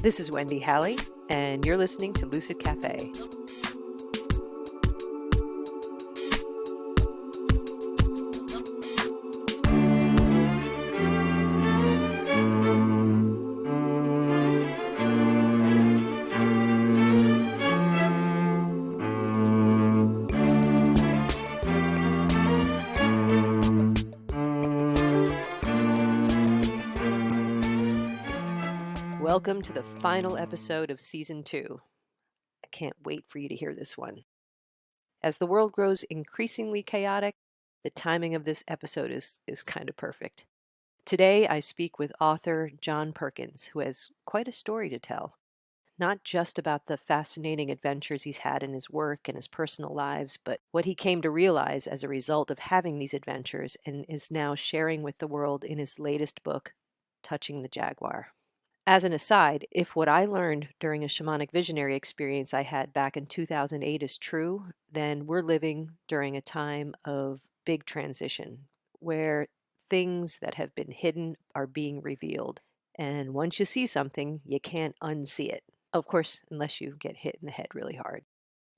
This is Wendy Halley, and you're listening to Lucid Cafe. Welcome to the final episode of Season 2. I can't wait for you to hear this one. As the world grows increasingly chaotic, the timing of this episode is kind of perfect. Today I speak with author John Perkins, who has quite a story to tell. Not just about the fascinating adventures he's had in his work and his personal lives, but what he came to realize as a result of having these adventures and is now sharing with the world in his latest book, Touching the Jaguar. As an aside, if what I learned during a shamanic visionary experience I had back in 2008 is true, then we're living during a time of big transition where things that have been hidden are being revealed. And once you see something, you can't unsee it. Of course, unless you get hit in the head really hard.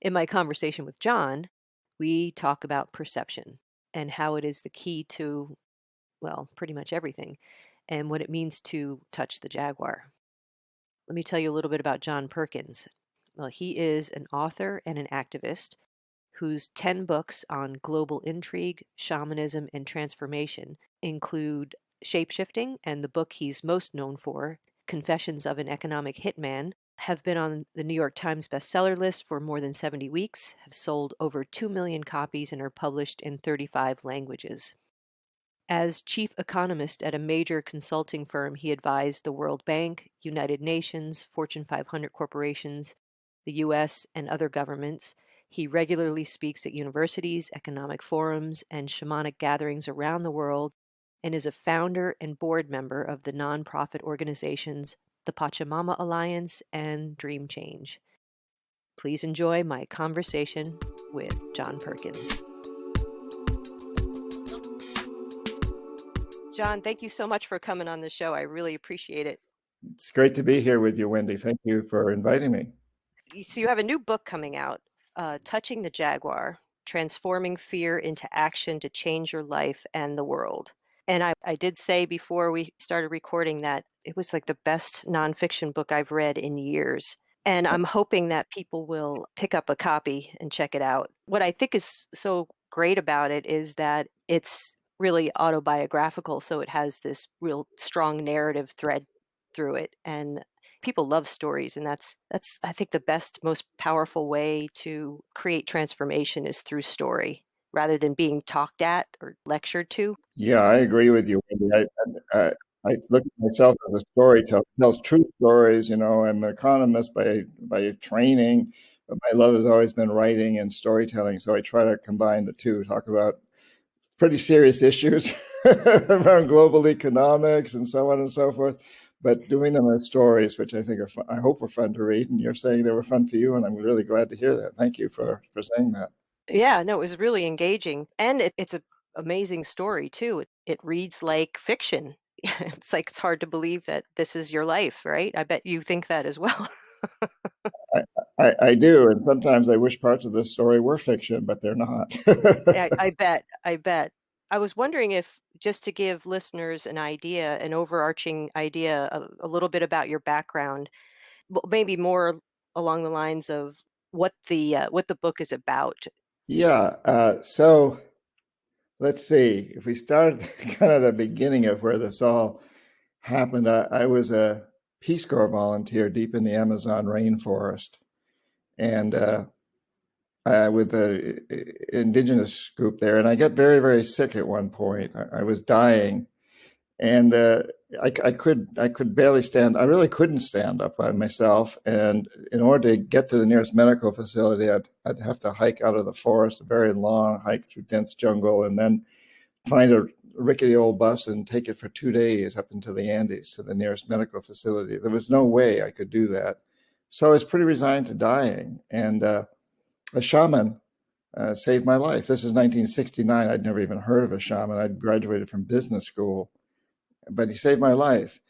In my conversation with John, we talk about perception and how it is the key to, well, pretty much everything, and what it means to touch the jaguar. Let me tell you a little bit about John Perkins. Well, he is an author and an activist whose 10 books on global intrigue, shamanism, and transformation include Shapeshifting, and the book he's most known for, Confessions of an Economic Hitman, have been on the New York Times bestseller list for more than 70 weeks, have sold over 2 million copies, and are published in 35 languages. As chief economist at a major consulting firm, he advised the World Bank, United Nations, Fortune 500 corporations, the U.S., and other governments. He regularly speaks at universities, economic forums, and shamanic gatherings around the world, and is a founder and board member of the nonprofit organizations the Pachamama Alliance and Dream Change. Please enjoy my conversation with John Perkins. John, thank you so much for coming on the show. I really appreciate it. It's great to be here with you, Wendy. Thank you for inviting me. So you have a new book coming out, Touching the Jaguar, Transforming Fear into Action to Change Your Life and the World. And I did say before we started recording that it was like the best nonfiction book I've read in years. And I'm hoping that people will pick up a copy and check it out. What I think is so great about it is that it's really autobiographical, so it has this real strong narrative thread through it, and people love stories, and that's I think the best, most powerful way to create transformation is through story rather than being talked at or lectured to. Yeah, I agree with you, Wendy. I look at myself as a storyteller, tells true stories. You know, I'm an economist by training, but my love has always been writing and storytelling. So I try to combine the two, talk about pretty serious issues around global economics and so on and so forth, but doing them as stories, which I think are fun, I hope were fun to read. And you're saying they were fun for you, and I'm really glad to hear that. Thank you for saying that. Yeah, no, it was really engaging, and it's an amazing story too. It reads like fiction. It's like it's hard to believe that this is your life, right? I bet you think that as well. I do, and sometimes I wish parts of this story were fiction, but they're not. I bet. I was wondering if, just to give listeners an idea, an overarching idea, a little bit about your background, maybe more along the lines of what the book is about. Yeah, so let's see. If we start at kind of the beginning of where this all happened, I was a Peace Corps volunteer deep in the Amazon rainforest, and with the indigenous group there, and I got very, very sick at one point. I was dying, and I could barely stand. I really couldn't stand up by myself, and in order to get to the nearest medical facility, I'd have to hike out of the forest, a very long hike through dense jungle, and then find a rickety old bus and take it for 2 days up into the Andes to the nearest medical facility. There was no way I could do that. So I was pretty resigned to dying. And a shaman saved my life. This is 1969. I'd never even heard of a shaman. I'd graduated from business school, but he saved my life.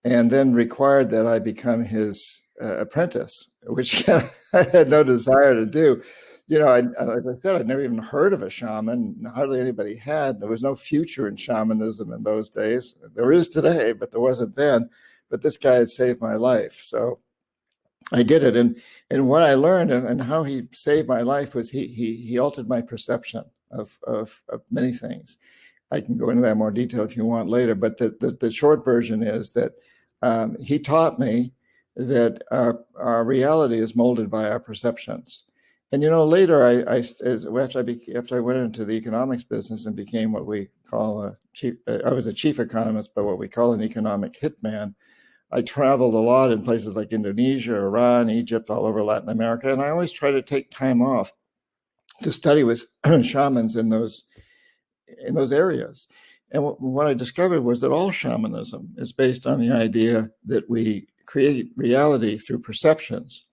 and then required that I become his apprentice, which I had no desire to do. Like I said, I'd never even heard of a shaman. Hardly anybody had. There was no future in shamanism in those days. There is today, but there wasn't then. But this guy had saved my life. So I did it. And what I learned and how he saved my life was he altered my perception of many things. I can go into that in more detail if you want later, but the short version is that he taught me that our reality is molded by our perceptions. And later, after I went into the economics business and became what we call I was a chief economist, but what we call an economic hitman. I traveled a lot in places like Indonesia, Iran, Egypt, all over Latin America, and I always try to take time off to study with shamans in those areas. And what I discovered was that all shamanism is based on the idea that we create reality through perceptions.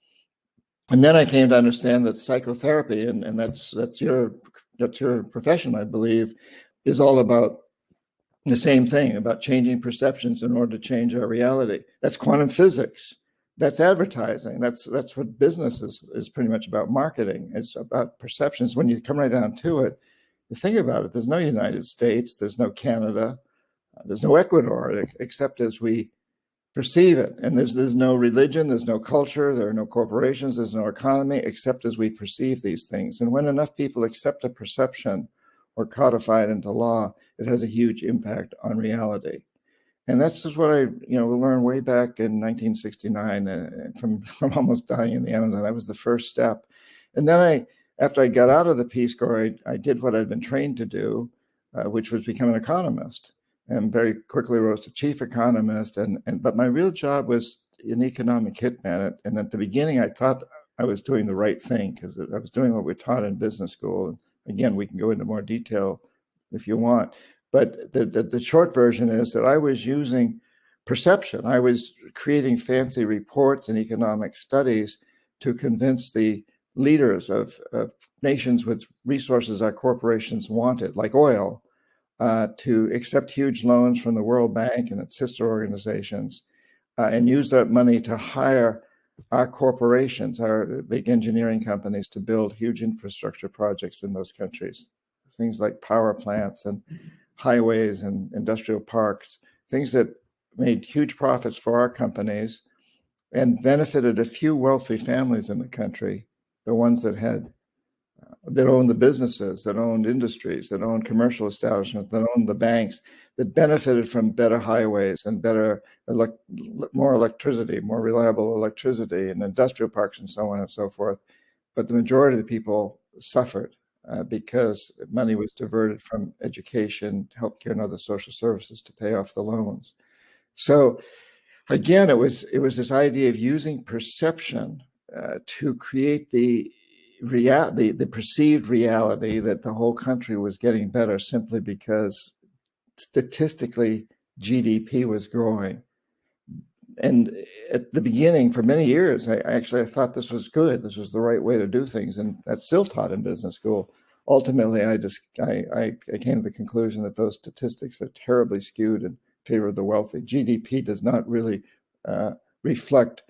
And then I came to understand that psychotherapy, and that's your profession, I believe, is all about the same thing, about changing perceptions in order to change our reality. That's quantum physics. That's advertising. That's what business is pretty much about. Marketing. It's about perceptions. When you come right down to it, you think about it, there's no United States, there's no Canada, there's no Ecuador, except as we perceive it. And there's no religion, there's no culture, there are no corporations, there's no economy, except as we perceive these things. And when enough people accept a perception or codify it into law, it has a huge impact on reality. And that's just what I learned way back in 1969 from almost dying in the Amazon. That was the first step. And then after I got out of the Peace Corps, I did what I'd been trained to do, which was become an economist, and very quickly rose to chief economist. But my real job was an economic hitman. And at the beginning, I thought I was doing the right thing because I was doing what we taught in business school. And again, we can go into more detail if you want. But the short version is that I was using perception. I was creating fancy reports and economic studies to convince the leaders of nations with resources our corporations wanted, like oil, to accept huge loans from the World Bank and its sister organizations, and use that money to hire our corporations, our big engineering companies, to build huge infrastructure projects in those countries, things like power plants and highways and industrial parks, things that made huge profits for our companies and benefited a few wealthy families in the country, the ones that owned the businesses, that owned industries, that owned commercial establishments, that owned the banks, that benefited from better highways and more electricity, more reliable electricity, and industrial parks and so on and so forth. But the majority of the people suffered because money was diverted from education, healthcare, and other social services to pay off the loans. So again, it was this idea of using perception to create the perceived reality that the whole country was getting better simply because statistically GDP was growing. And at the beginning, for many years, I thought this was good. This was the right way to do things, and that's still taught in business school. Ultimately, I came to the conclusion that those statistics are terribly skewed in favor of the wealthy. GDP does not really reflect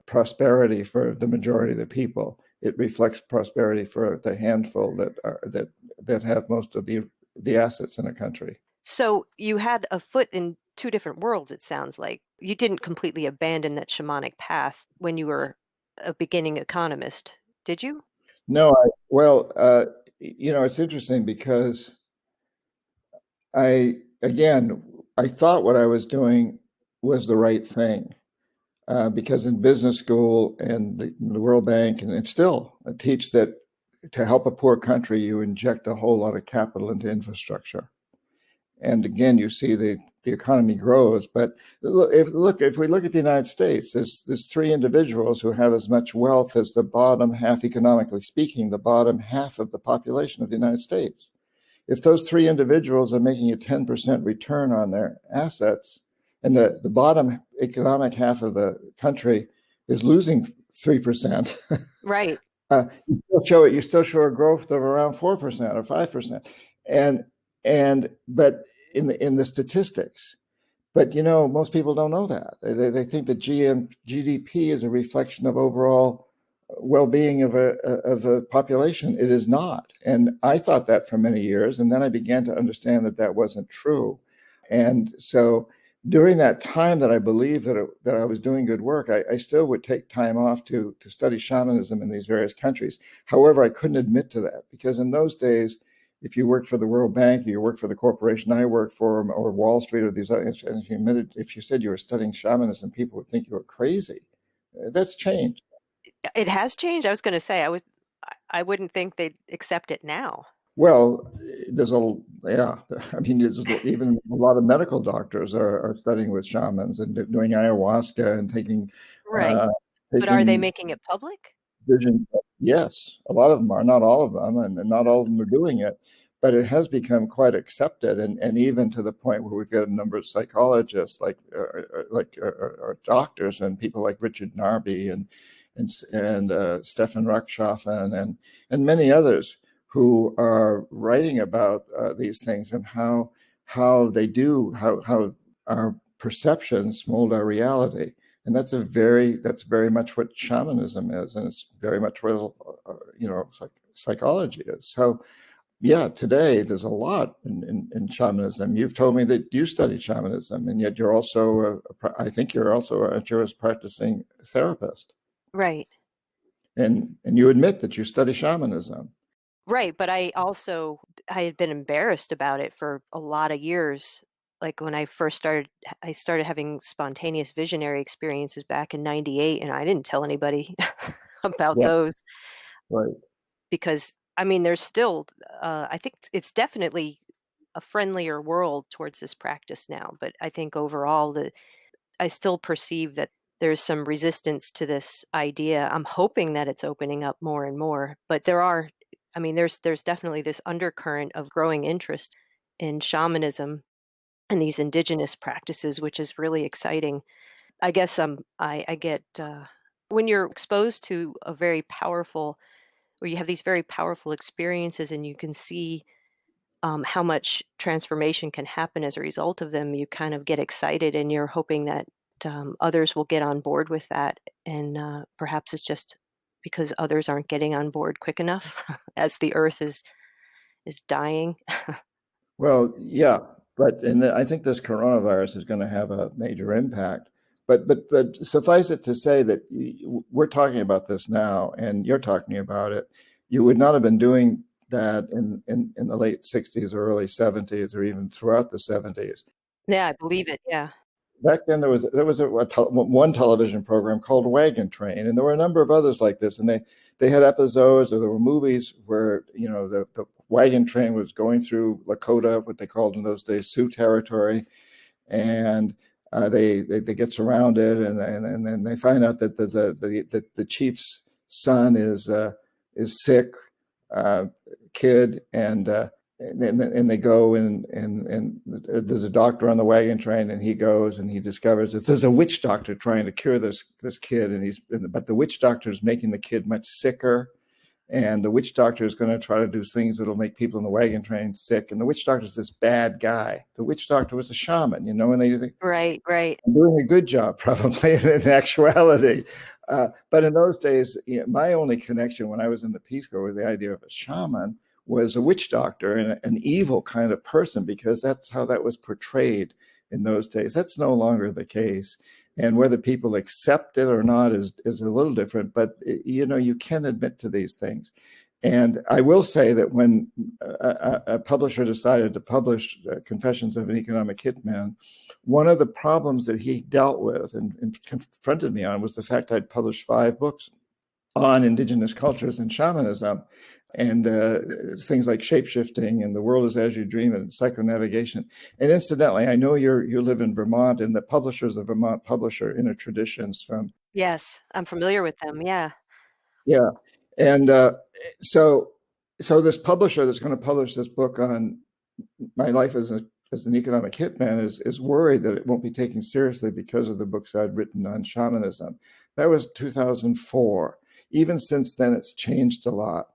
prosperity for the majority of the people. It reflects prosperity for the handful that have most of the assets in a country. So you had a foot in two different worlds, it sounds like. You didn't completely abandon that shamanic path when you were a beginning economist, did you? No, it's interesting because I thought what I was doing was the right thing. Because in business school and the World Bank, and it's still teach that to help a poor country, you inject a whole lot of capital into infrastructure. And again, you see the economy grows. But if we look at the United States, there's three individuals who have as much wealth as the bottom half, economically speaking, the bottom half of the population of the United States. If those three individuals are making a 10% return on their assets, and the bottom economic half of the country is losing 3%. Right. You still show a growth of around 4% or 5%. But in the statistics, But most people don't know that. They think that GDP is a reflection of overall well-being of a population. It is not, and I thought that for many years, and then I began to understand that that wasn't true. And so during that time that I believed that I was doing good work, I still would take time off to study shamanism in these various countries. However, I couldn't admit to that because in those days, if you worked for the World Bank, or you worked for the corporation I worked for, or Wall Street, or these other, and if you said you were studying shamanism, people would think you were crazy. That's changed. It has changed. I was going to say I wouldn't think they'd accept it now. Well, yeah. I mean, there's even a lot of medical doctors are studying with shamans and doing ayahuasca and taking Right. uh, But are they taking making it public? vision. Yes, a lot of them are, not all of them, and not all of them are doing it, but it has become quite accepted, and even to the point where we've got a number of psychologists, or doctors, and people like Richard Narby and Stefan Rakshafan and many others who are writing about these things and how they do how our perceptions mold our reality. And that's very much what shamanism is, and it's very much what psychology is. So yeah, today there's a lot in shamanism. You've told me that you study shamanism, and yet you're also I think you're also a Jewish practicing therapist, Right. and you admit that you study shamanism. Right, but I had been embarrassed about it for a lot of years. Like when I first started, I started having spontaneous visionary experiences back in '98, and I didn't tell anybody about Yeah, those right. because I mean, there's still, I think it's definitely a friendlier world towards this practice now. But I think overall, I still perceive that there's some resistance to this idea. I'm hoping that it's opening up more and more, but I mean, there's definitely this undercurrent of growing interest in shamanism and these indigenous practices, which is really exciting. I guess I get when you're exposed to a very powerful, or you have these very powerful experiences, and you can see how much transformation can happen as a result of them. You kind of get excited, and you're hoping that others will get on board with that. And perhaps it's just because others aren't getting on board quick enough as the earth is dying. Well, yeah, but I think this coronavirus is going to have a major impact. But suffice it to say that we're talking about this now, and you're talking about it. You would not have been doing that in the late '60s or early '70s, or even throughout the '70s. Yeah, I believe it. Yeah. Back then, one television program called Wagon Train, and there were a number of others like this. And they had episodes, or there were movies where the wagon train was going through Lakota, what they called in those days Sioux territory, and they get surrounded, and then they find out that the chief's son is sick, kid, and they go and there's a doctor on the wagon train, and he goes and he discovers that there's a witch doctor trying to cure this kid, but the witch doctor is making the kid much sicker, and the witch doctor is going to try to do things that'll make people in the wagon train sick, and the witch doctor is this bad guy. The witch doctor was a shaman, and they think Right. Right. I'm doing a good job probably in actuality. But in those days, my only connection when I was in the Peace Corps with the idea of a shaman was a witch doctor and an evil kind of person, because that's how that was portrayed in those days. That's no longer the case. And whether people accept it or not is a little different, but you can admit to these things. And I will say that when a publisher decided to publish Confessions of an Economic Hitman, one of the problems that he dealt with and confronted me on was the fact I'd published 5 books on indigenous cultures and shamanism, and things like shapeshifting and the world is as you dream it and psychonavigation. And incidentally, I know you live in Vermont, and the publishers of Vermont publisher Inner Traditions from. Yes, I'm familiar with them. Yeah. Yeah. And so this publisher that's going to publish this book on my life as an economic hitman is worried that it won't be taken seriously because of the books I'd written on shamanism. That was 2004. Even since then, it's changed a lot.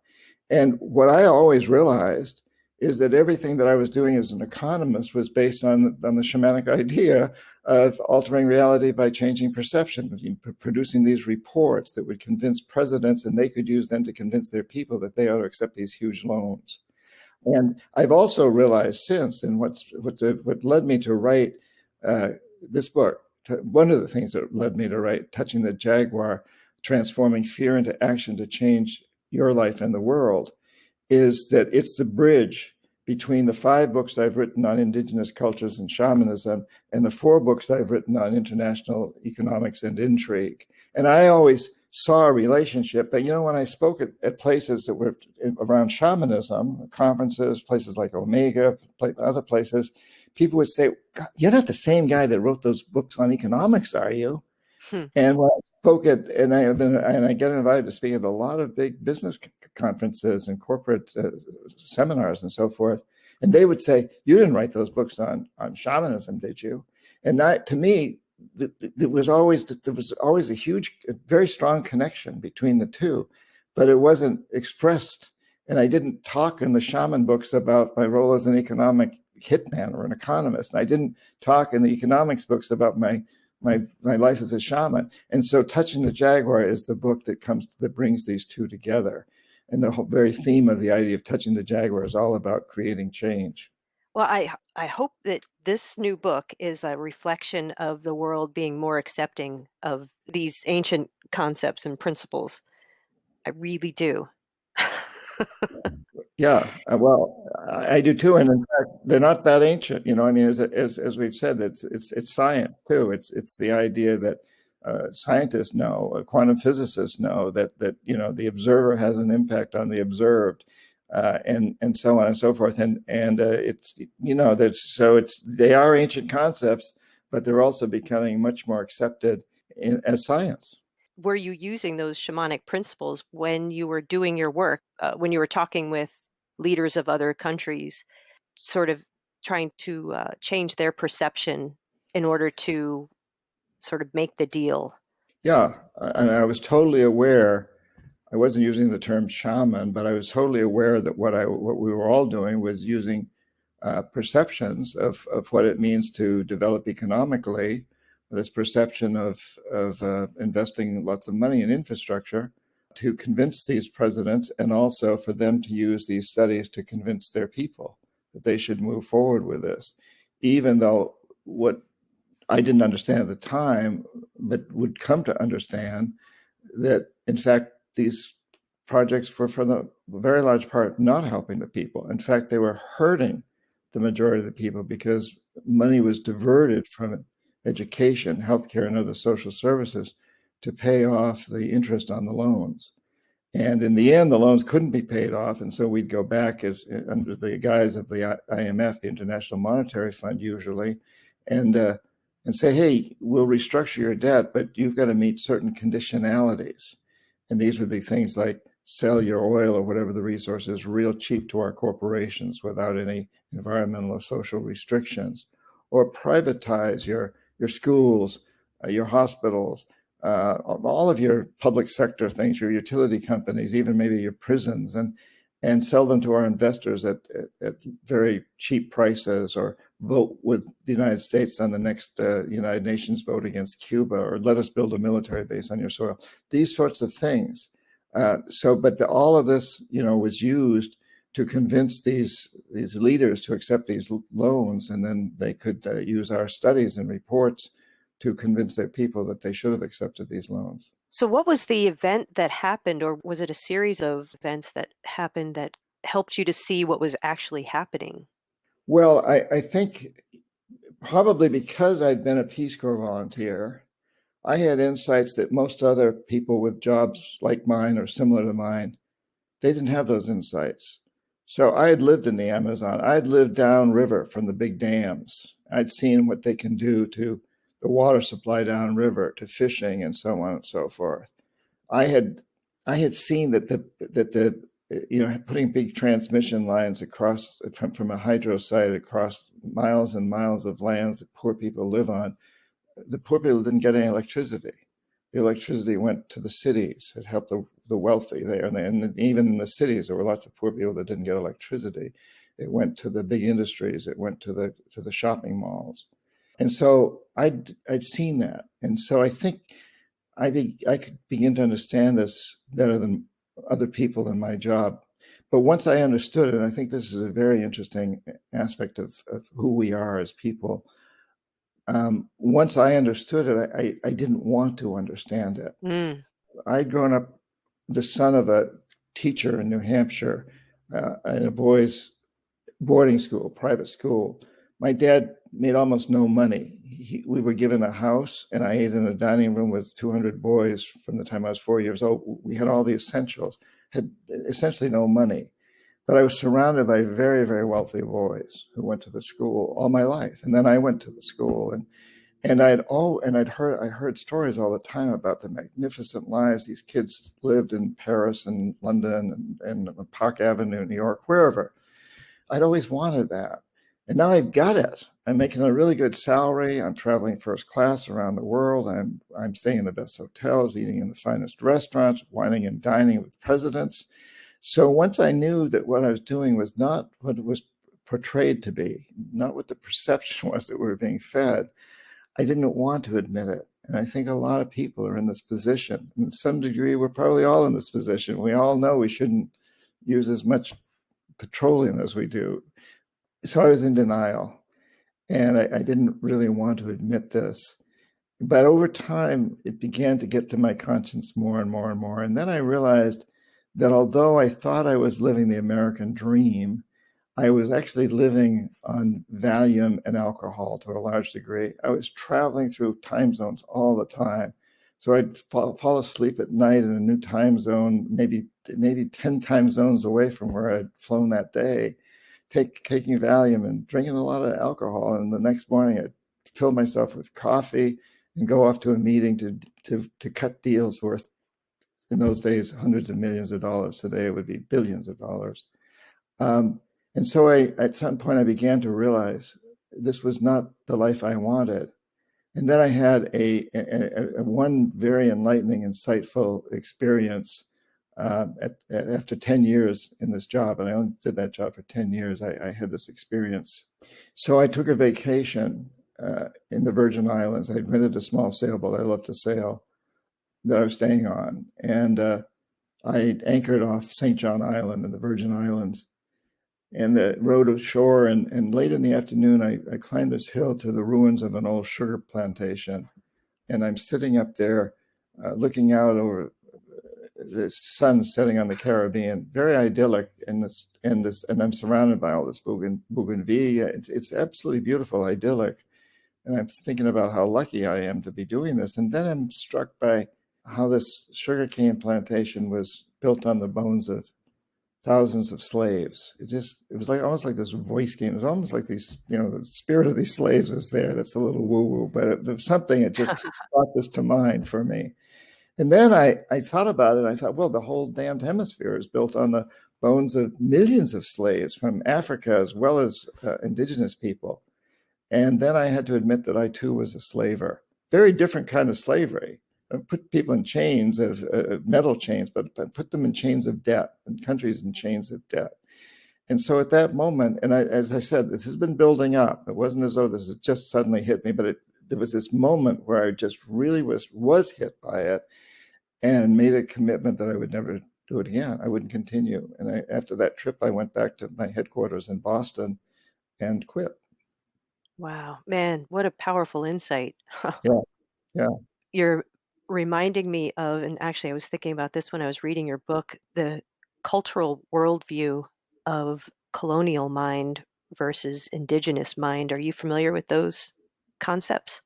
And what I always realized is that everything that I was doing as an economist was based on the shamanic idea of altering reality by changing perception, producing these reports that would convince presidents, and they could use them to convince their people that they ought to accept these huge loans. And I've also realized since, and what led me to write this book, one of the things that led me to write Touching the Jaguar, Transforming Fear into Action to Change Your Life and the World, is that it's the bridge between the 5 books I've written on indigenous cultures and shamanism and the 4 books I've written on international economics and intrigue. And I always saw a relationship, but when I spoke at places that were around shamanism, conferences, places like Omega, other places, people would say, "You're not the same guy that wrote those books on economics, are you?" And when I spoke and I get invited to speak at a lot of big business conferences and corporate seminars and so forth, and they would say, "You didn't write those books on shamanism, did you?" And that, to me, there was always a very strong connection between the two, but it wasn't expressed. And I didn't talk in the shaman books about my role as an economic hitman or an economist. And I didn't talk in the economics books about my life as a shaman. And so Touching the Jaguar is the book that brings these two together. And the whole very theme of the idea of touching the jaguar is all about creating change. Well, I hope that this new book is a reflection of the world being more accepting of these ancient concepts and principles. I really do. Yeah, well, I do too, and in fact, they're not that ancient. I mean, as we've said, it's science too. It's the idea that scientists know, quantum physicists know that the observer has an impact on the observed, and so on and so forth. And it's they are ancient concepts, but they're also becoming much more accepted as science. Were you using those shamanic principles when you were doing your work, when you were talking with leaders of other countries, sort of trying to change their perception in order to sort of make the deal? Yeah, I was totally aware. I wasn't using the term shaman, but I was totally aware that what we were all doing was using perceptions of what it means to develop economically, this perception of investing lots of money in infrastructure to convince these presidents, and also for them to use these studies to convince their people that they should move forward with this, even though what I didn't understand at the time, but would come to understand that, in fact, these projects were, for the very large part, not helping the people. In fact, they were hurting the majority of the people because money was diverted from education, healthcare, and other social services to pay off the interest on the loans. And in the end, the loans couldn't be paid off. And so we'd go back under the guise of the IMF, the International Monetary Fund, usually, and say, "Hey, we'll restructure your debt, but you've got to meet certain conditionalities." And these would be things like sell your oil or whatever the resource is real cheap to our corporations without any environmental or social restrictions, or privatize your schools, your hospitals, all of your public sector things, your utility companies, even maybe your prisons, and sell them to our investors at very cheap prices, or vote with the United States on the next United Nations vote against Cuba, or let us build a military base on your soil. These sorts of things. But all of this, was used to convince these leaders to accept these loans, and then they could use our studies and reports to convince their people that they should have accepted these loans. So what was the event that happened, or was it a series of events that happened that helped you to see what was actually happening? Well, I think probably because I'd been a Peace Corps volunteer, I had insights that most other people with jobs like mine or similar to mine, they didn't have those insights. So I had lived in the Amazon. I'd lived downriver from the big dams. I'd seen what they can do to the water supply downriver, to fishing, and so on and so forth. I had seen that the putting big transmission lines across from a hydro site across miles and miles of lands that poor people live on, the poor people didn't get any electricity. The electricity went to the cities. It helped the wealthy there. And even in the cities, there were lots of poor people that didn't get electricity. It went to the big industries. It went to the shopping malls. And so I'd seen that. And so I think I could begin to understand this better than other people in my job. But once I understood it, and I think this is a very interesting aspect of who we are as people. Once I understood it, I didn't want to understand it. Mm. I'd grown up the son of a teacher in New Hampshire in a boys' boarding school, private school. My dad made almost no money. We were given a house, and I ate in a dining room with 200 boys from the time I was 4 years old. We had all the essentials, had essentially no money. But I was surrounded by very, very wealthy boys who went to the school all my life. And then I went to the school, and I heard stories all the time about the magnificent lives these kids lived in Paris and London and Park Avenue, New York, wherever. I'd always wanted that. And now I've got it. I'm making a really good salary. I'm traveling first class around the world. I'm staying in the best hotels, eating in the finest restaurants, wining and dining with presidents. So once I knew that what I was doing was not what it was portrayed to be, not what the perception was that we were being fed, I didn't want to admit it. And I think a lot of people are in this position. And to some degree, we're probably all in this position. We all know we shouldn't use as much petroleum as we do. So I was in denial, and I didn't really want to admit this. But over time, it began to get to my conscience more and more and more. And then I realized that although I thought I was living the American dream, I was actually living on Valium and alcohol to a large degree. I was traveling through time zones all the time. So I'd fall asleep at night in a new time zone, maybe 10 time zones away from where I'd flown that day, taking Valium and drinking a lot of alcohol. And the next morning, I'd fill myself with coffee and go off to a meeting to cut deals worth, in those days, hundreds of millions of dollars. Today, it would be billions of dollars. And so at some point, I began to realize this was not the life I wanted. And then I had a one very enlightening, insightful experience after 10 years in this job. And I only did that job for 10 years. I had this experience. So I took a vacation in the Virgin Islands. I'd rented a small sailboat. I love to sail, that I was staying on. And I anchored off St. John Island in the Virgin Islands and rowed ashore. And late in the afternoon, I climbed this hill to the ruins of an old sugar plantation. And I'm sitting up there looking out over the sun setting on the Caribbean, very idyllic. And I'm surrounded by all this bougainvillea. It's absolutely beautiful, idyllic. And I'm thinking about how lucky I am to be doing this. And then I'm struck by how this sugarcane plantation was built on the bones of thousands of slaves. It was like almost like this voice game. It was almost like these, the spirit of these slaves was there. That's a little woo-woo, but there was something that just brought this to mind for me. And then I thought about it. I thought, well, the whole damned hemisphere is built on the bones of millions of slaves from Africa as well as indigenous people. And then I had to admit that I too was a slaver. Very different kind of slavery. Put people in chains of metal chains, but put them in chains of debt, and countries in chains of debt. And so at that moment, and as I said, this has been building up. It wasn't as though this had just suddenly hit me, but there was this moment where I just really was hit by it and made a commitment that I would never do it again. I wouldn't continue. And after that trip, I went back to my headquarters in Boston and quit. Wow, man, what a powerful insight. Yeah, yeah. You're reminding me of, and actually I was thinking about this when I was reading your book, the cultural worldview of colonial mind versus indigenous mind. Are you familiar with those concepts?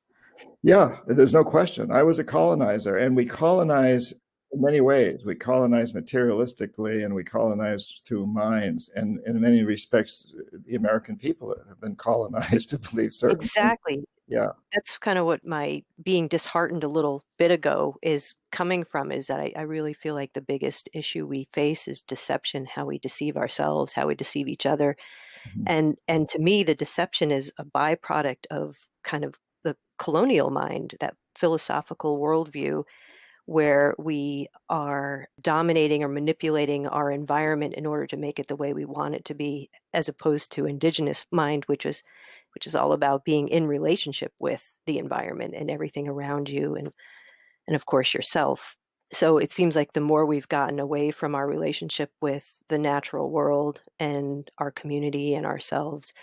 Yeah, there's no question. I was a colonizer, and we colonize in many ways. We colonize materialistically, and we colonize through minds. And in many respects, the American people have been colonized to believe certain things. Exactly. Yeah. That's kind of what my being disheartened a little bit ago is coming from, is that I really feel like the biggest issue we face is deception, how we deceive ourselves, how we deceive each other. Mhm. And to me, the deception is a byproduct of kind of the colonial mind, that philosophical worldview where we are dominating or manipulating our environment in order to make it the way we want it to be, as opposed to indigenous mind, which is all about being in relationship with the environment and everything around you, and of course yourself. So it seems like the more we've gotten away from our relationship with the natural world and our community and ourselves,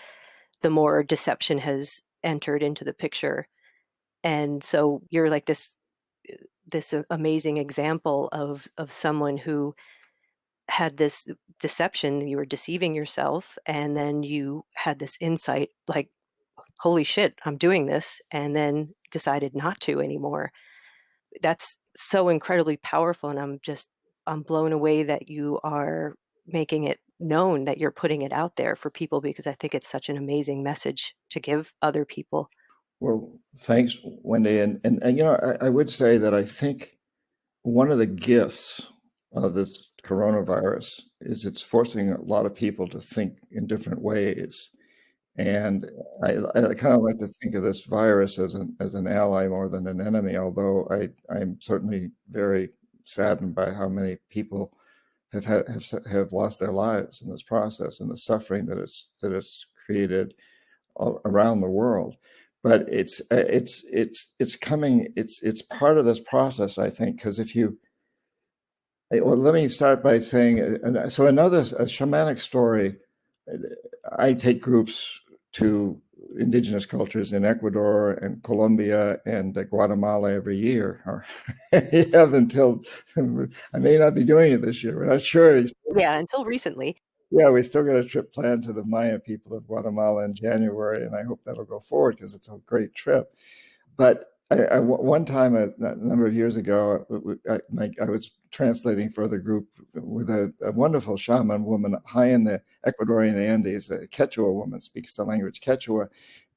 the more deception has entered into the picture. And so you're like this amazing example of someone who had this deception. You were deceiving yourself, and then you had this insight like, holy shit, I'm doing this, and then decided not to anymore. That's so incredibly powerful, and I'm blown away that you are making it known, that you're putting it out there for people, because I think it's such an amazing message to give other people. Well, thanks, Wendy. And you know, I would say that I think one of the gifts of this coronavirus is it's forcing a lot of people to think in different ways. And I kind of like to think of this virus as an ally more than an enemy, although I'm certainly very saddened by how many people have lost their lives in this process and the suffering that it's created all around the world. But it's coming. It's part of this process, I think, because if you well, let me start by saying so another a shamanic story. I take groups to indigenous cultures in Ecuador and Colombia and Guatemala every year. Or I have until I may not be doing it this year. We're not sure. Yeah, until recently. Yeah, we still got a trip planned to the Maya people of Guatemala in January, and I hope that'll go forward because it's a great trip. But one time, a number of years ago, I was translating for the group with a wonderful shaman woman high in the Ecuadorian Andes. A Quechua woman, speaks the language Quechua,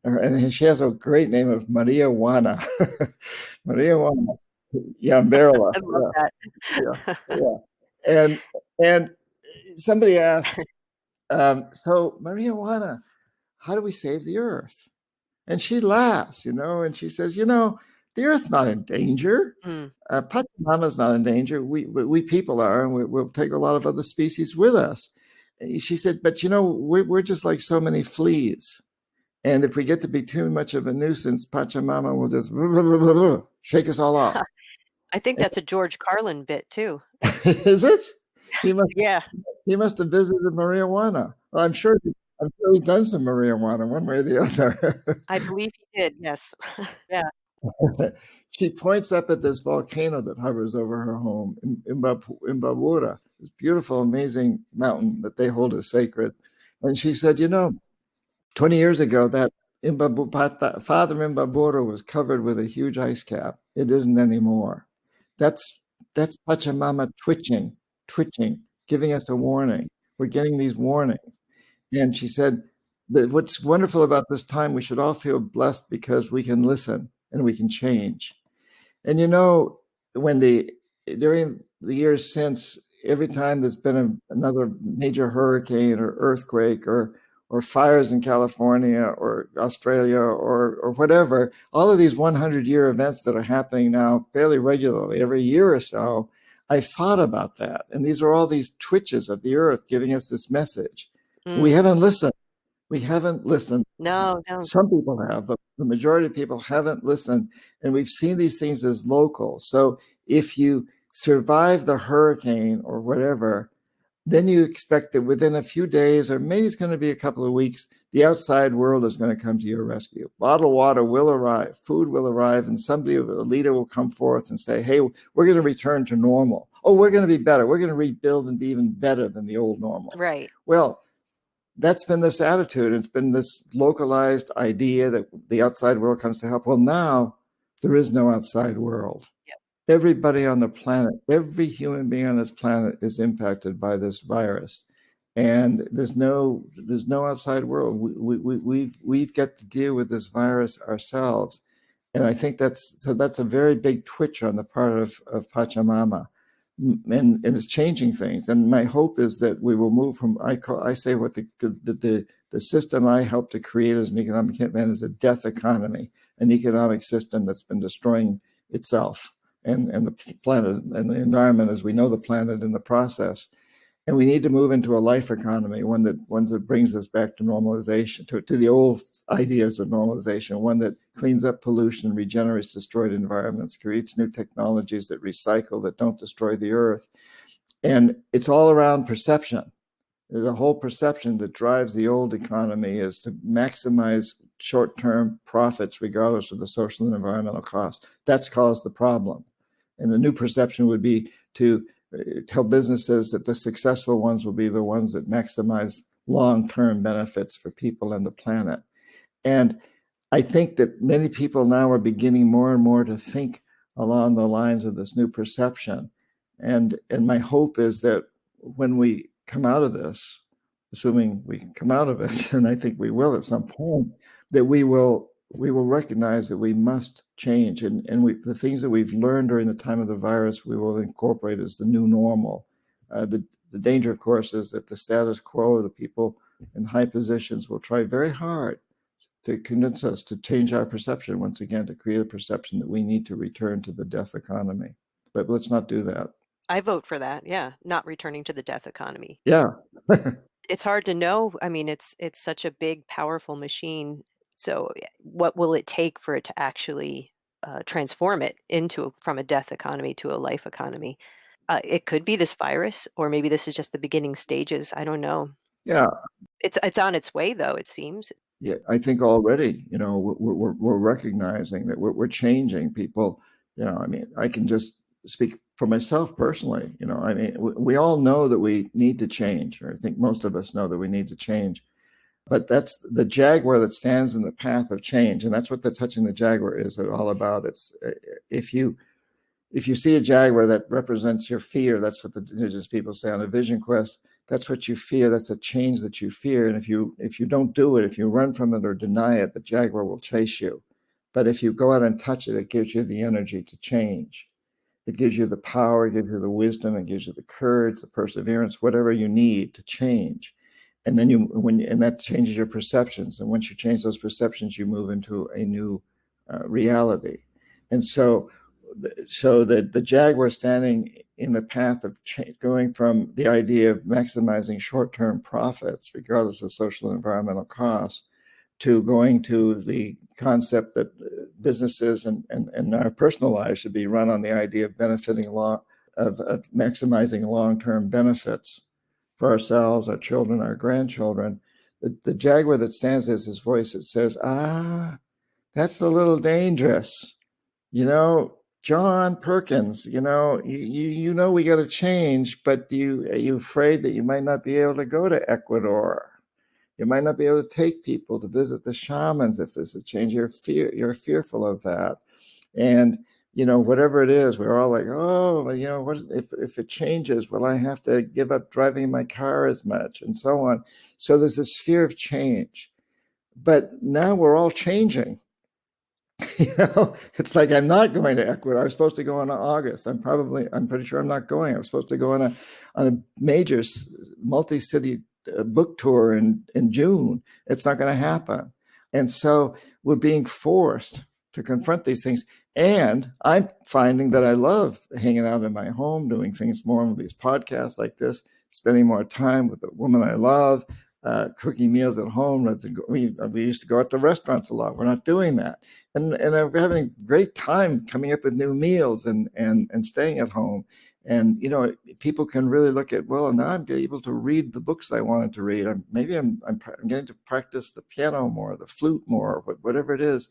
and she has a great name of Maria Juana. Maria Juana, Yamberla. I love Yeah, that. yeah. And somebody asked, so Maria Juana, how do we save the earth? And she laughs, and she says, the earth's not in danger. Mm, Pachamama's not in danger. We people are, and we'll take a lot of other species with us. She said, but we're just like so many fleas. And if we get to be too much of a nuisance, Pachamama will just shake us all off. I think that's a George Carlin bit too. Is it? He must Yeah, he must have visited Maria Juana. Well, I'm sure he's done some Maria Juana one way or the other. I believe he did. Yes. Yeah. She points up at this volcano that hovers over her home in Imbabura, this beautiful, amazing mountain that they hold as sacred. And she said, 20 years ago, that Father Imbabura was covered with a huge ice cap. It isn't anymore. That's Pachamama twitching, giving us a warning. We're getting these warnings. And she said that what's wonderful about this time, we should all feel blessed because we can listen and we can change. And Wendy, during the years since, every time there's been another major hurricane or earthquake or fires in California or Australia or whatever, all of these 100-year events that are happening now fairly regularly, every year or so, I thought about that. And these are all these twitches of the earth giving us this message. We Mm. haven't listened. We haven't listened. No, no. Some people have, but the majority of people haven't listened. And we've seen these things as local. So if you survive the hurricane or whatever, then you expect that within a few days, or maybe it's going to be a couple of weeks, the outside world is going to come to your rescue. Bottled water will arrive, food will arrive, and somebody, a leader will come forth and say, hey, we're going to return to normal. Oh, we're going to be better. We're going to rebuild and be even better than the old normal. Right. Well, that's been this attitude. It's been this localized idea that the outside world comes to help. Well, now there is no outside world. Yep. Everybody on the planet, every human being on this planet is impacted by this virus, and there's no outside world. We've got to deal with this virus ourselves, and I think that's a very big twitch on the part of Pachamama. And it's changing things. And my hope is that we will move from I say what the system I helped to create as an economic hitman is a death economy, an economic system that's been destroying itself and the planet and the environment as we know the planet in the process. And we need to move into a life economy, one that brings us back to normalization, to the old ideas of normalization, one that cleans up pollution, regenerates destroyed environments, creates new technologies that recycle, that don't destroy the earth. And it's all around perception. The whole perception that drives the old economy is to maximize short-term profits regardless of the social and environmental costs. That's caused the problem. And the new perception would be to tell businesses that the successful ones will be the ones that maximize long-term benefits for people and the planet. And I think that many people now are beginning more and more to think along the lines of this new perception. And my hope is that when we come out of this, assuming we come out of it, and I think we will at some point, that we will recognize that we must change, and the things that we've learned during the time of the virus, we will incorporate as the new normal. The danger, of course, is that the status quo, the people in high positions, will try very hard to convince us to change our perception once again, to create a perception that we need to return to the death economy. But let's not do that. I vote for that. Yeah, not returning to the death economy. Yeah. It's hard to know. I mean, it's such a big, powerful machine. So what will it take for it to actually transform it from a death economy to a life economy? It could be this virus, or maybe this is just the beginning stages. I don't know. Yeah. It's on its way, though, it seems. Yeah, I think already, we're recognizing that we're changing people. I mean, I can just speak for myself personally. I mean, we all know that we need to change, or I think most of us know that we need to change. But that's the jaguar that stands in the path of change, and that's what the Touching the Jaguar is all about. It's if you see a jaguar that represents your fear, that's what the indigenous people say on a vision quest. That's what you fear. That's a change that you fear. And if you don't do it, if you run from it or deny it, the jaguar will chase you. But if you go out and touch it, it gives you the energy to change. It gives you the power, it gives you the wisdom, it gives you the courage, the perseverance, whatever you need to change. And then and that changes your perceptions. And once you change those perceptions, you move into a new reality. And so the jaguar standing in the path of going from the idea of maximizing short-term profits, regardless of social and environmental costs, to going to the concept that businesses and our personal lives should be run on the idea of benefiting of maximizing long-term benefits for ourselves, our children, our grandchildren. The jaguar that stands as his voice, it says, that's a little dangerous. John Perkins, you know we got to change, but are you afraid that you might not be able to go to Ecuador? You might not be able to take people to visit the shamans if there's a change. You're fearful of that. And, whatever it is, we're all like, oh, what if it changes, will I have to give up driving my car as much, and so on. So there's this fear of change. But now we're all changing. It's like, I'm not going to Ecuador. I was supposed to go in August. I'm pretty sure I'm not going. I was supposed to go on a major multi-city book tour in June. It's not going to happen. And so we're being forced to confront these things. And I'm finding that I love hanging out in my home, doing things more with these podcasts like this, spending more time with the woman I love, cooking meals at home. We used to go out to restaurants a lot. We're not doing that. And we're having a great time coming up with new meals and staying at home. And, people can really look at, well, now I'm able to read the books I wanted to read. I'm getting to practice the piano more, the flute more, whatever it is.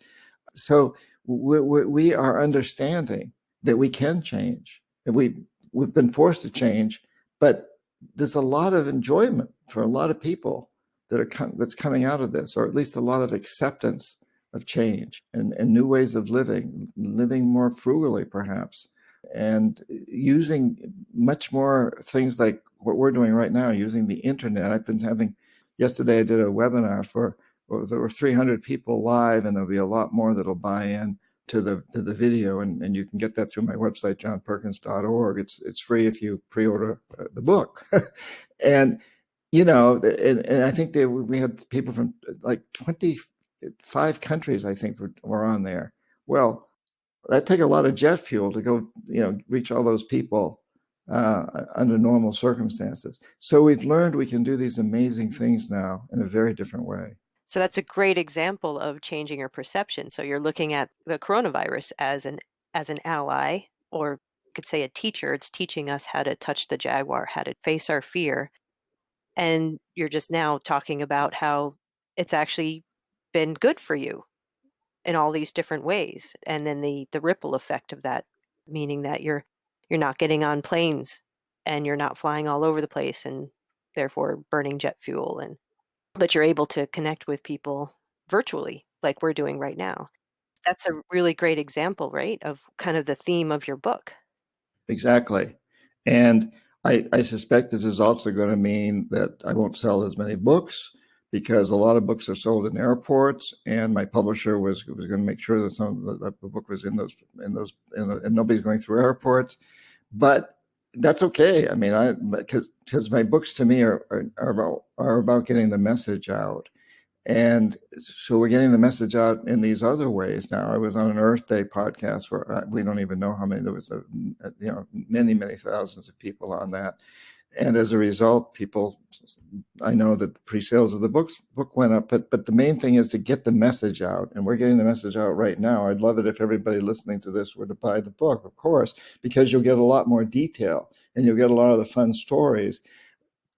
So we are understanding that we can change. And we've been forced to change, but there's a lot of enjoyment for a lot of people that's coming out of this, or at least a lot of acceptance of change and new ways of living more frugally, perhaps, and using much more things like what we're doing right now, using the internet. Yesterday I did a webinar there were 300 people live, and there'll be a lot more that'll buy in to the video, and you can get that through my website, johnperkins.org. It's free if you pre-order the book. And and I think we had people from like 25 countries, I think, were on there. Well, that take a lot of jet fuel to go, reach all those people under normal circumstances. So we've learned we can do these amazing things now in a very different way. So that's a great example of changing your perception. So you're looking at the coronavirus as an ally, or you could say a teacher. It's teaching us how to touch the jaguar, how to face our fear. And you're just now talking about how it's actually been good for you in all these different ways. And then the ripple effect of that, meaning that you're not getting on planes and you're not flying all over the place and therefore burning jet fuel, and but you're able to connect with people virtually like we're doing right now. That's a really great example, right, of kind of the theme of your book. Exactly. And I suspect this is also going to mean that I won't sell as many books because a lot of books are sold in airports, and my publisher was going to make sure that some of the book was in those and nobody's going through airports. But that's okay. I mean, because my books to me are about getting the message out. And so we're getting the message out in these other ways now. I was on an Earth Day podcast where we don't even know how many, there was many, many thousands of people on that. And as a result, I know that the pre-sales of the book went up, but the main thing is to get the message out. And we're getting the message out right now. I'd love it if everybody listening to this were to buy the book, of course, because you'll get a lot more detail and you'll get a lot of the fun stories.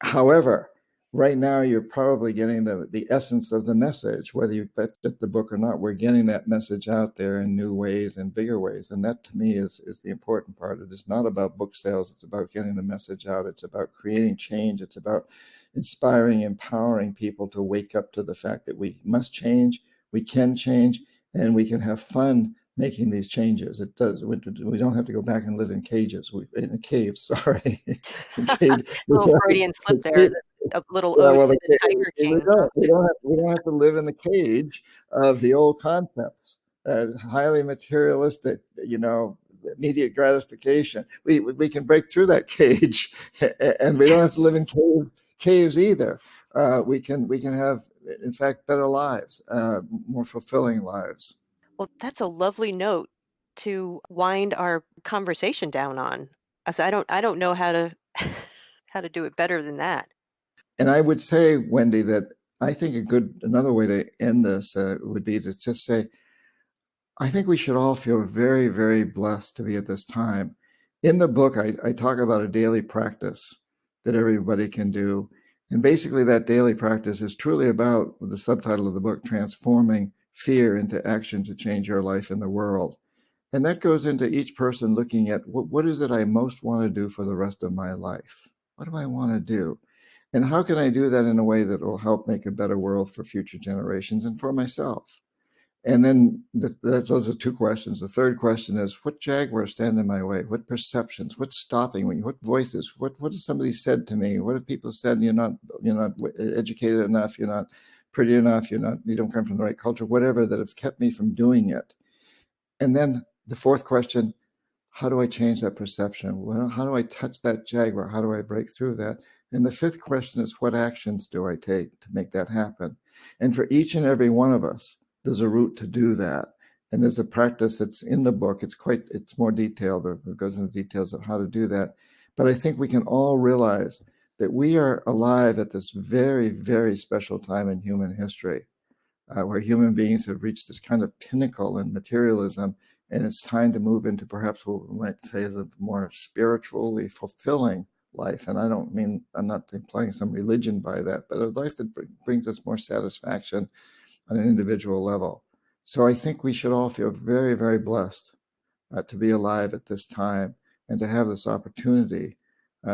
However, right now you're probably getting the essence of the message, whether you bet the book or not. We're getting that message out there in new ways and bigger ways, and that to me is the important part. It is not about book sales. It's about getting the message out. It's about creating change. It's about inspiring, empowering people to wake up to the fact that we must change, we can change, and we can have fun making these changes. It does. We don't have to go back and live in cages. In a cave. Sorry, cage. Little Freudian slip there, a little Yeah, ode well, to the Tiger we King, huh? don't. We don't have to live in the cage of the old concepts, highly materialistic, immediate gratification. We can break through that cage, and we don't have to live in caves either. We can have, in fact, better lives, more fulfilling lives. Well, that's a lovely note to wind our conversation down on, as I don't know how to how to do it better than that. And I would say, Wendy, that I think another way to end this would be to just say, I think we should all feel very, very blessed to be at this time. In the book, I talk about a daily practice that everybody can do. And basically, that daily practice is truly about the subtitle of the book, transforming fear into action to change your life in the world. And that goes into each person looking at what is it I most want to do for the rest of my life? What do I want to do? And how can I do that in a way that will help make a better world for future generations and for myself? And then those are two questions. The third question is, what jaguars stand in my way? What perceptions? What's stopping me? What voices? What has somebody said to me? What have people said? You're not educated enough. You're not pretty enough. You don't come from the right culture. Whatever that have kept me from doing it. And then the fourth question, how do I change that perception? How do I touch that jaguar? How do I break through that? And the fifth question is, what actions do I take to make that happen? And for each and every one of us, there's a route to do that. And there's a practice that's in the book. It's more detailed. It goes into details of how to do that. But I think we can all realize that we are alive at this very, very special time in human history, where human beings have reached this kind of pinnacle in materialism, and it's time to move into perhaps what we might say is a more spiritually fulfilling life. And I'm not implying some religion by that, but a life that brings us more satisfaction on an individual level. So I think we should all feel very, very blessed to be alive at this time and to have this opportunity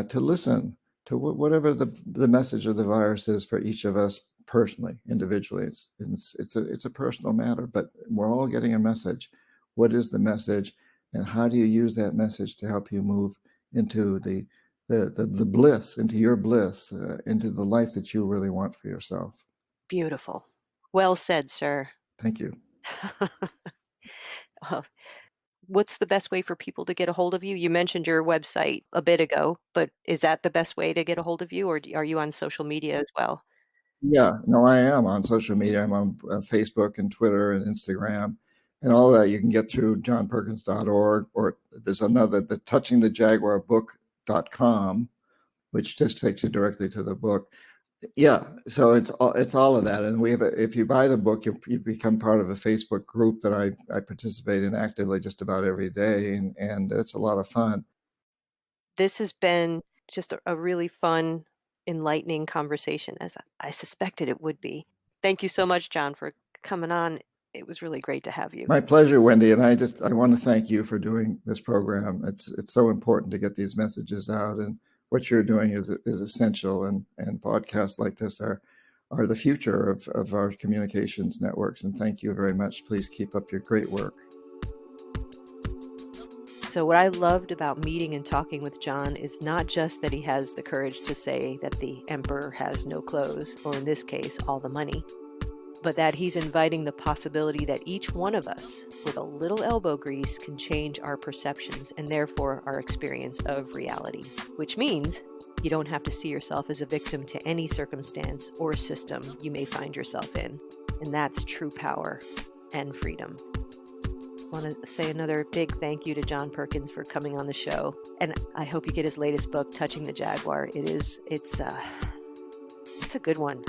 to listen to whatever the message of the virus is for each of us personally, individually. It's a personal matter, but we're all getting a message. What is the message, and how do you use that message to help you move into the bliss, into your bliss, into the life that you really want for yourself? Beautiful. Well said, sir. Thank you. Uh, what's the best way for people to get a hold of you? You mentioned your website a bit ago, but is that the best way to get a hold of you, or are you on social media as well? Yeah, no, I am on social media. I'm on Facebook and Twitter and Instagram. And all of that you can get through johnperkins.org, or there's another, the touchingthejaguarbook.com, which just takes you directly to the book. Yeah, so it's all of that, and we have if you buy the book, you become part of a Facebook group that I participate in actively just about every day, and it's a lot of fun. This has been just a really fun, enlightening conversation, as I suspected it would be. Thank you so much, John, for coming on. It was really great to have you. My pleasure, Wendy, and I want to thank you for doing this program. It's so important to get these messages out, and what you're doing is essential, and podcasts like this are the future of our communications networks. And thank you very much. Please keep up your great work. So what I loved about meeting and talking with John is not just that he has the courage to say that the emperor has no clothes, or in this case, all the money, but that he's inviting the possibility that each one of us, with a little elbow grease, can change our perceptions and therefore our experience of reality, which means you don't have to see yourself as a victim to any circumstance or system you may find yourself in. And that's true power and freedom. I want to say another big thank you to John Perkins for coming on the show. And I hope you get his latest book, Touching the Jaguar. It's a good one.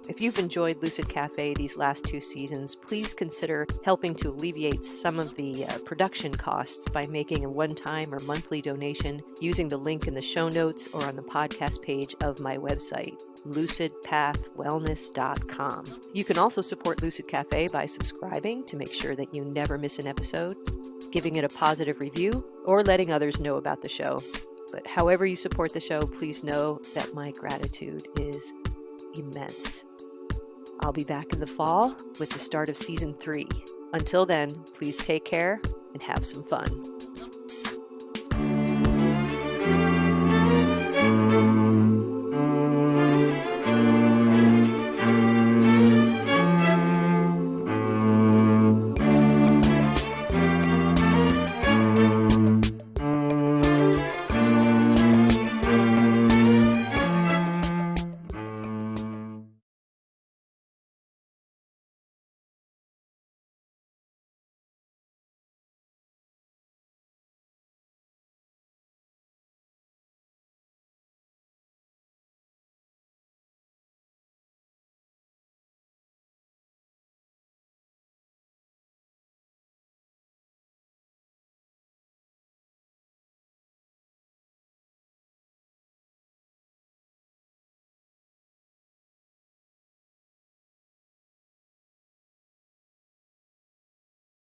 If you've enjoyed Lucid Cafe these last 2 seasons, please consider helping to alleviate some of the production costs by making a one-time or monthly donation using the link in the show notes or on the podcast page of my website, lucidpathwellness.com. You can also support Lucid Cafe by subscribing to make sure that you never miss an episode, giving it a positive review, or letting others know about the show. But however you support the show, please know that my gratitude is immense. I'll be back in the fall with the start of season 3. Until then, please take care and have some fun.